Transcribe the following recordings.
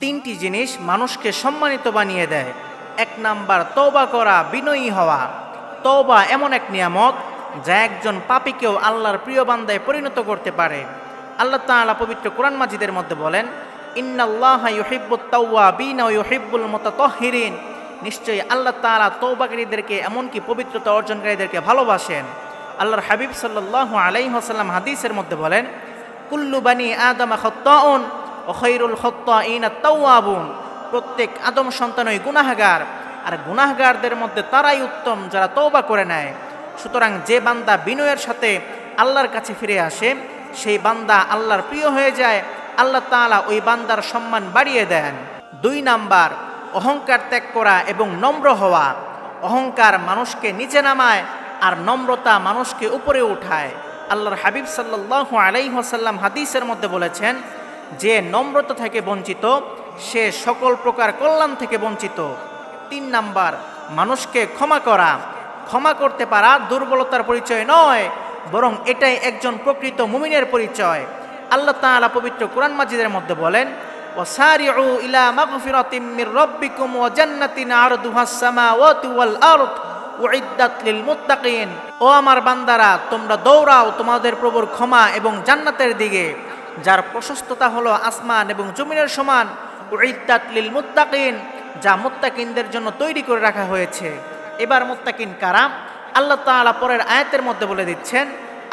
তিনটি জিনিস মানুষকে সম্মানিত বানিয়ে দেয়। এক নাম্বার তওবা করা, বিনয়ী হওয়া। তওবা এমন এক নিয়ামত যা একজন পাপীকেও আল্লাহর প্রিয় বান্দায় পরিণত করতে পারে। আল্লাহ তাআলা পবিত্র কোরআন মাজিদের মধ্যে বলেন, ইন্নাল্লাহা ইউহিব্বুত তাওয়াবিনা ওয়া ইউহিব্বুল মুতাতাহহিরিন। নিশ্চয়ই আল্লাহ তাআলা তওবাকারীদেরকে, এমনকি পবিত্রতা অর্জনকারীদেরকে ভালোবাসেন। আল্লাহর হাবিব সাল্লাল্লাহু আলাইহি ওয়াসাল্লাম হাদিসের মধ্যে বলেন, কুল্লু বানি আদম খাত্তাউন ওয়া খায়রুল খাত্তাইনা আত-তাওয়াবুন। প্রত্যেক আদম সন্তানই গুনাহগার, আর গুনাহগারদের মধ্যে তারাই উত্তম যারা তওবা করে নেয়। সুতরাং যে বান্দা বিনয়ের সাথে আল্লাহর কাছে ফিরে আসে, সেই বান্দা আল্লাহর প্রিয় হয়ে যায়। আল্লাহ তাআলা ওই বান্দার সম্মান বাড়িয়ে দেন। 2 নাম্বার অহংকার ত্যাগ করা এবং নম্র হওয়া। অহংকার মানুষকে নিচে নামায়, আর নম্রতা মানুষকে উপরে উঠায়। আল্লাহর হাবিব সাল্লাল্লাহু আলাইহি ওয়াসাল্লাম হাদিসের মধ্যে বলেছেন, যে নম্রতা থেকে বঞ্চিত সে সকল প্রকার কল্যাণ থেকে বঞ্চিত। 3 নাম্বার মানুষকে ক্ষমা করা। ক্ষমা করতে পারা দুর্বলতার পরিচয় নয়, বরং এটাই একজন প্রকৃত মুমিনের পরিচয়। আল্লাহ তাআলা পবিত্র কোরআন মাজিদের মধ্যে বলেন, ওয়াসারিউ ইলা মাগফিরাতিম মির রাব্বিকুম ওয়া জান্নাতিন আরদুহাস সামাওয়াতু ওয়াল আরদ উইদ্দাত লিল মুত্তাকিন। ও আমার বান্দারা, তোমরা দৌড়াও তোমাদের প্রভুর ক্ষমা এবং জান্নাতের দিকে, যার প্রশস্ততা হলো আসমান এবং জমিনের সমান। উইদ্দাত লিল মুত্তাকিন, যা মুত্তাকিনদের জন্য তৈরি করে রাখা হয়েছে। এবার মুত্তাকিন কারা? আল্লাহ তাআলা পরের আয়াতের মধ্যে বলে দিচ্ছেন,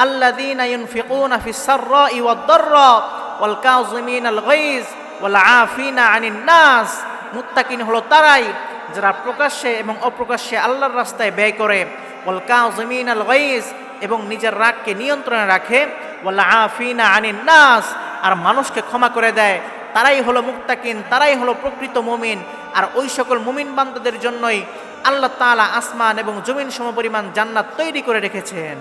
আল্লাযীনা ইউনফিকুনা ফিস সাররাই ওয়াদ দাররা ওয়াল কাযিমিনাল গায়জ ওয়াল আফিনা আনিন নাস। মুত্তাকিন হলো তারাই যারা প্রকাশ্যে এবং অপ্রকাশ্যে আল্লাহর রাস্তায় ব্যয় করে। ওয়াল কাযিমিনাল গায়জ, এবং নিজের রাগকে নিয়ন্ত্রণে রাখে। ওয়াল আফিনা আনিন নাস, আর মানুষকে ক্ষমা করে দেয়। তারাই হলো মুত্তাকিন, তারাই হলো প্রকৃত মুমিন। আর ওই সকল মুমিন বান্দাদের জন্যই আল্লাহ তাআলা আসমান এবং জমিন সমপরিমাণ জান্নাত তৈরি করে রেখেছেন।